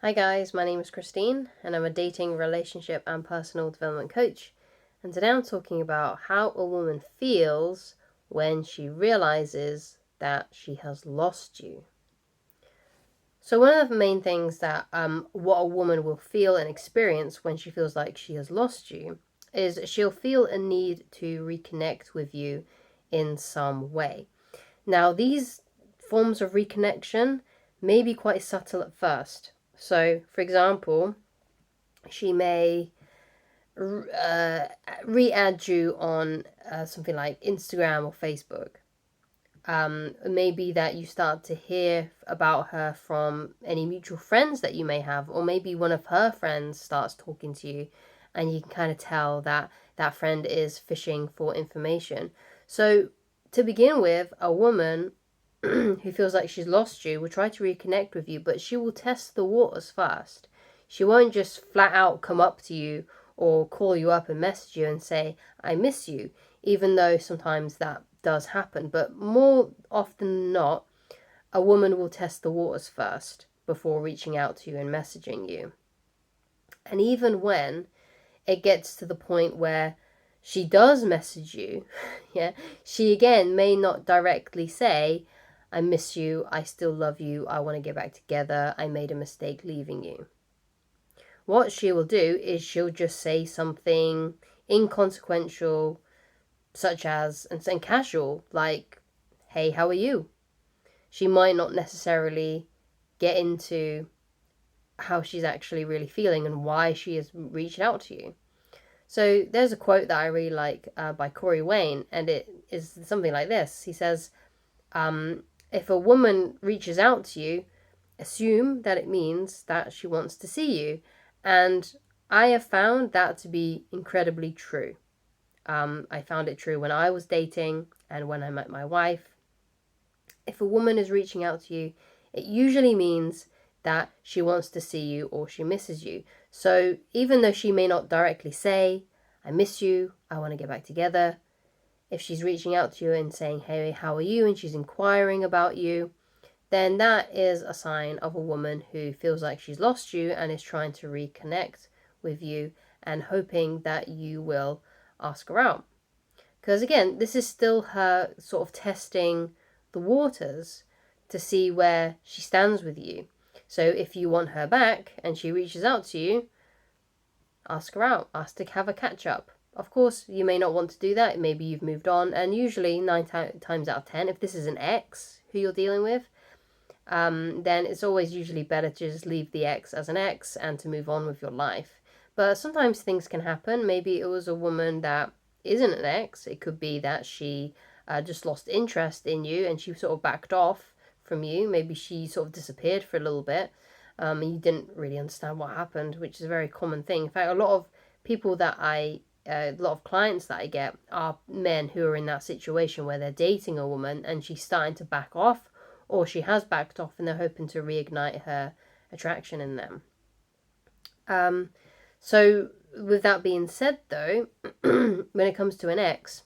Hi guys, my name is Christine and I'm a dating, relationship and personal development coach. And today I'm talking about how a woman feels when she realizes that she has lost you. So one of the main things that what a woman will feel and experience when she feels like she has lost you is she'll feel a need to reconnect with you in some way. Now, these forms of reconnection may be quite subtle at first. So, for example, she may re-add you on something like Instagram or Facebook. Maybe that you start to hear about her from any mutual friends that you may have, or maybe one of her friends starts talking to you, and you can kind of tell that that friend is fishing for information. So, to begin with, a woman who feels like she's lost you will try to reconnect with you, but she will test the waters first. She won't just flat out come up to you or call you up and message you and say, I miss you, even though sometimes that does happen. But more often than not, a woman will test the waters first before reaching out to you and messaging you. And even when it gets to the point where she does message you, yeah, she again may not directly say, I miss you, I still love you, I want to get back together, I made a mistake leaving you. What she will do is she'll just say something inconsequential, such as, and casual, like, hey, how are you? She might not necessarily get into how she's actually really feeling and why she has reached out to you. So there's a quote that I really like by Corey Wayne, and it is something like this. He says, if a woman reaches out to you, assume that it means that she wants to see you. And I have found that to be incredibly true. I found it true when I was dating and when I met my wife. If a woman is reaching out to you, it usually means that she wants to see you or she misses you. So even though she may not directly say, I miss you, I want to get back together, if she's reaching out to you and saying, hey, how are you? And she's inquiring about you, then that is a sign of a woman who feels like she's lost you and is trying to reconnect with you and hoping that you will ask her out. Because again, this is still her sort of testing the waters to see where she stands with you. So if you want her back and she reaches out to you, ask her out, ask to have a catch up. Of course, you may not want to do that. Maybe you've moved on, and usually 9 times out of 10, if this is an ex who you're dealing with, then it's always usually better to just leave the ex as an ex and to move on with your life. But sometimes things can happen. Maybe it was a woman that isn't an ex. It could be that she just lost interest in you and she sort of backed off from you. Maybe she sort of disappeared for a little bit and you didn't really understand what happened, which is a very common thing. In fact, a lot of people that a lot of clients that I get are men who are in that situation where they're dating a woman and she's starting to back off, or she has backed off and they're hoping to reignite her attraction in them. So, with that being said, though, when it comes to an ex,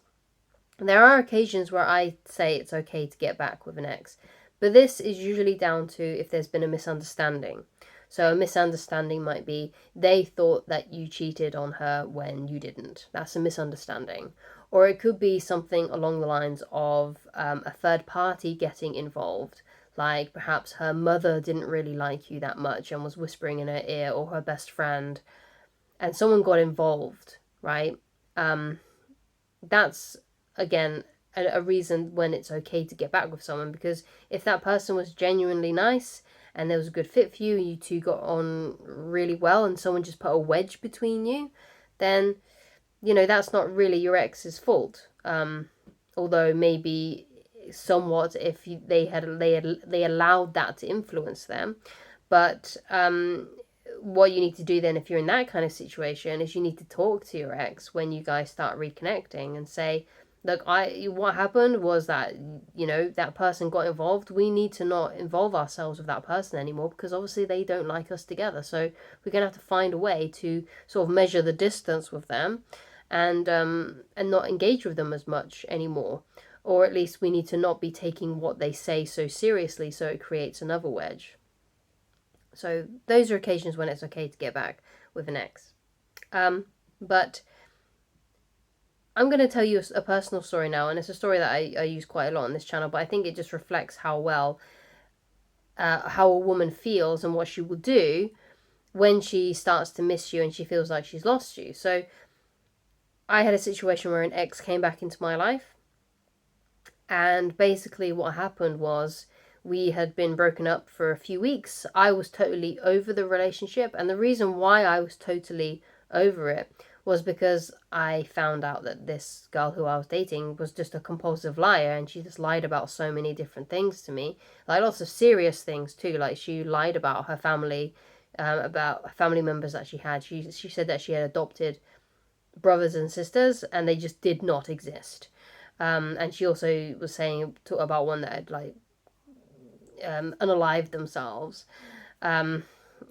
there are occasions where I say it's okay to get back with an ex, but this is usually down to if there's been a misunderstanding. So a misunderstanding might be they thought that you cheated on her when you didn't. That's a misunderstanding. Or it could be something along the lines of a third party getting involved. Like perhaps her mother didn't really like you that much and was whispering in her ear, or her best friend, and someone got involved, right? That's again a reason when it's okay to get back with someone, because if that person was genuinely nice and there was a good fit for you, you two got on really well, and someone just put a wedge between you, then that's not really your ex's fault. Although maybe somewhat if they allowed that to influence them, but what you need to do then if you're in that kind of situation is you need to talk to your ex when you guys start reconnecting and say, look, what happened was that that person got involved. We need to not involve ourselves with that person anymore, because obviously they don't like us together. So we're gonna have to find a way to sort of measure the distance with them, and not engage with them as much anymore. Or at least we need to not be taking what they say so seriously, so it creates another wedge. So those are occasions when it's okay to get back with an ex. But I'm going to tell you a personal story now, and it's a story that I use quite a lot on this channel, but I think it just reflects how a woman feels and what she will do when she starts to miss you and she feels like she's lost you. So I had a situation where an ex came back into my life, and basically what happened was we had been broken up for a few weeks. I was totally over the relationship, and the reason why I was totally over it was because I found out that this girl who I was dating was just a compulsive liar, and she just lied about so many different things to me, like lots of serious things too. Like she lied about her family, about family members that she had. She said that she had adopted brothers and sisters, and they just did not exist. And she also was saying about one that had like unalived themselves. Um,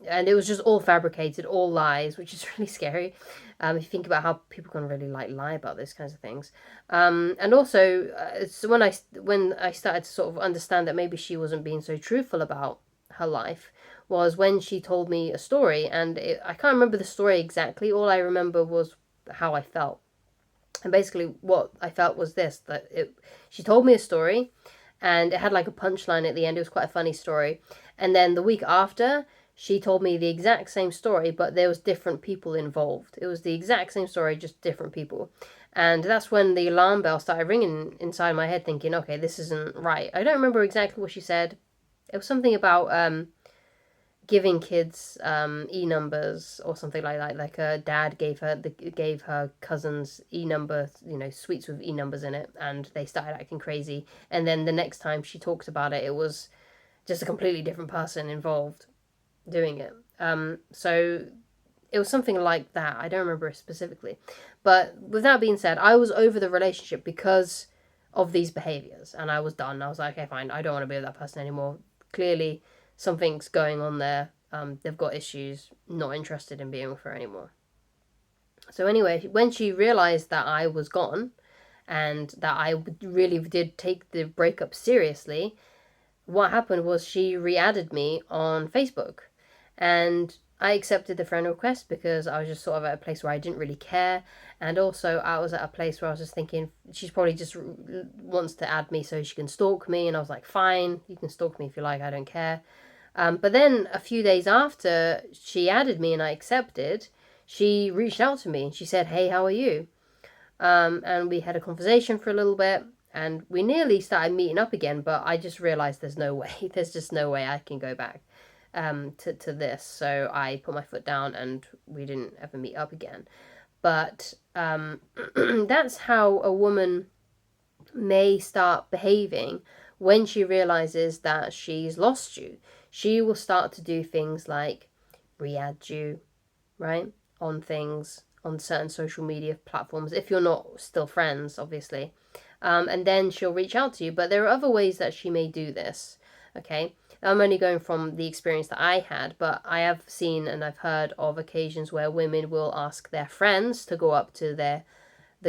and it was just all fabricated, all lies, which is really scary. If you think about how people can really like lie about those kinds of things. And also, it's when I started to sort of understand that maybe she wasn't being so truthful about her life, was when she told me a story, and I can't remember the story exactly. All I remember was how I felt. And basically, what I felt was this: she told me a story, and it had like a punchline at the end. It was quite a funny story. And then the week after, she told me the exact same story, but there was different people involved. It was the exact same story, just different people. And that's when the alarm bell started ringing inside my head, thinking, okay, this isn't right. I don't remember exactly what she said. It was something about giving kids e-numbers or something like that. Like her dad gave her cousins e-number, suites with e-numbers in it, and they started acting crazy. And then the next time she talked about it, it was just a completely different person involved doing it. So it was something like that. I don't remember specifically, but with that being said, I was over the relationship because of these behaviors, and I was done. I was like, okay, fine, I don't want to be with that person anymore. Clearly something's going on there. They've got issues, not interested in being with her anymore. So anyway, when she realized that I was gone and that I really did take the breakup seriously, what happened was she re-added me on Facebook, and I accepted the friend request because I was just sort of at a place where I didn't really care, and also I was at a place where I was just thinking she's probably just wants to add me so she can stalk me, and I was like, fine, you can stalk me if you like, I don't care. But then a few days after she added me and I accepted, she reached out to me and she said, hey, how are you? And we had a conversation for a little bit, and we nearly started meeting up again, but I just realized there's no way. There's just no way I can go back to this. So I put my foot down and we didn't ever meet up again. But that's how a woman may start behaving when she realizes that she's lost you. She will start to do things like re-add you, right? On things, on certain social media platforms, if you're not still friends, obviously. And then she'll reach out to you. But there are other ways that she may do this, okay? I'm only going from the experience that I had, but I have seen and I've heard of occasions where women will ask their friends to go up to the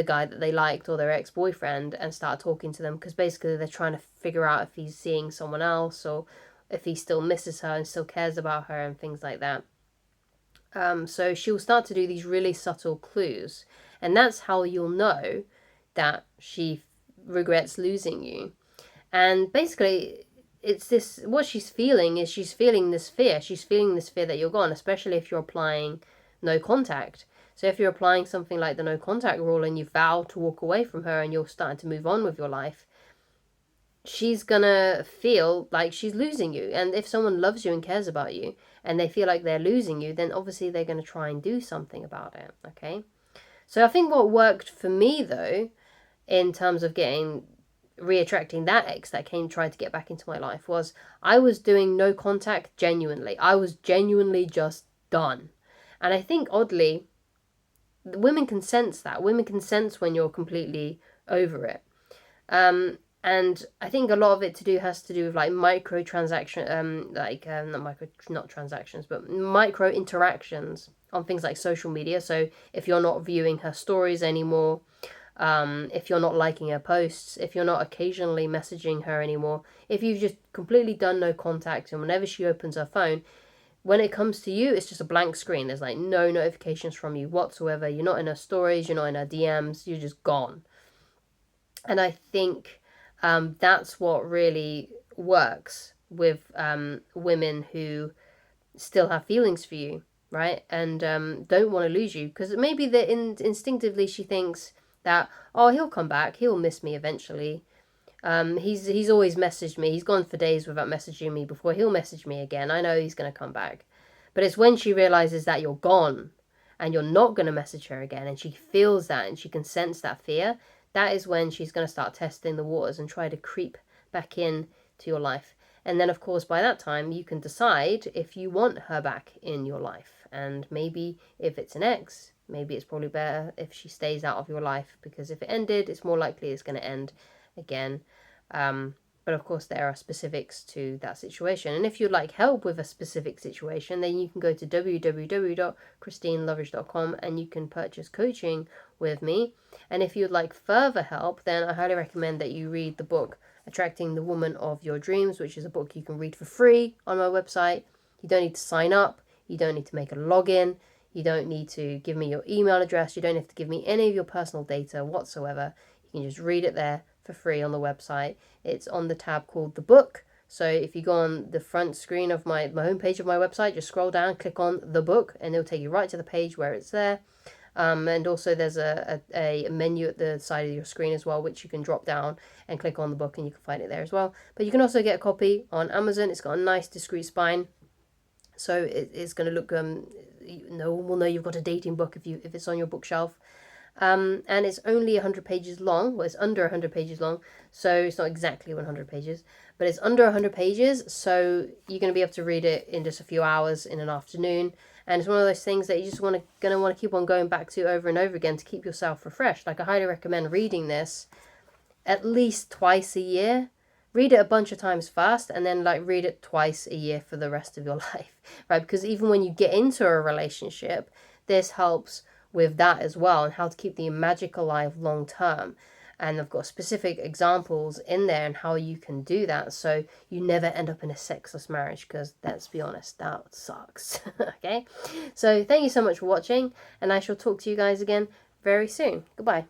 guy that they liked or their ex-boyfriend and start talking to them, because basically they're trying to figure out if he's seeing someone else or if he still misses her and still cares about her and things like that. So she'll start to do these really subtle clues, and that's how you'll know that she regrets losing you. And basically, it's this, what she's feeling is she's feeling this fear. She's feeling this fear that you're gone, especially if you're applying no contact. So if you're applying something like the no contact rule and you vow to walk away from her and you're starting to move on with your life, she's gonna feel like she's losing you. And if someone loves you and cares about you and they feel like they're losing you, then obviously they're gonna try and do something about it, okay? So I think what worked for me, though, in terms of reattracting that ex that tried to get back into my life, was I was doing no contact genuinely. I was genuinely just done. And I think, oddly, women can sense that. Women can sense when you're completely over it. And I think a lot of it has to do with like not transactions, but micro interactions on things like social media. So if you're not viewing her stories anymore, if you're not liking her posts, if you're not occasionally messaging her anymore, if you've just completely done no contact, and whenever she opens her phone, when it comes to you, it's just a blank screen. There's like no notifications from you whatsoever. You're not in her stories, you're not in her DMs, you're just gone. And I think that's what really works with women who still have feelings for you, right? And don't want to lose you, because maybe that instinctively she thinks that, oh, he'll come back, he'll miss me eventually. He's always messaged me. He's gone for days without messaging me before. He'll message me again. I know he's gonna come back. But it's when she realizes that you're gone and you're not gonna message her again, and she feels that and she can sense that fear. That is when she's gonna start testing the waters and try to creep back in to your life. And then, of course, by that time, you can decide if you want her back in your life. And maybe if it's an ex, maybe it's probably better if she stays out of your life, because if it ended, it's more likely it's going to end again. But of course, there are specifics to that situation. And if you'd like help with a specific situation, then you can go to www.christinelovage.com and you can purchase coaching with me. And if you'd like further help, then I highly recommend that you read the book Attracting the Woman of Your Dreams, which is a book you can read for free on my website. You don't need to sign up. You don't need to make a login. You don't need to give me your email address. You don't have to give me any of your personal data whatsoever. You can just read it there for free on the website. It's on the tab called The Book. So if you go on the front screen of my homepage of my website, just scroll down, click on The Book, and it'll take you right to the page where it's there. And also there's a menu at the side of your screen as well, which you can drop down and click on the book and you can find it there as well. But you can also get a copy on Amazon. It's got a nice discreet spine. So it's going to look, no one will know you've got a dating book if it's on your bookshelf. And it's only 100 pages long. Well, it's under 100 pages long, so it's not exactly 100 pages, but it's under 100 pages, so you're going to be able to read it in just a few hours in an afternoon. And it's one of those things that you just going to want to keep on going back to over and over again to keep yourself refreshed. Like, I highly recommend reading this at least twice a year. Read it a bunch of times first, and then like read it twice a year for the rest of your life, right? Because even when you get into a relationship, this helps with that as well, and how to keep the magic alive long term. And I've got specific examples in there and how you can do that, so you never end up in a sexless marriage, because let's be honest, that sucks. Okay, so thank you so much for watching, and I shall talk to you guys again very soon. Goodbye.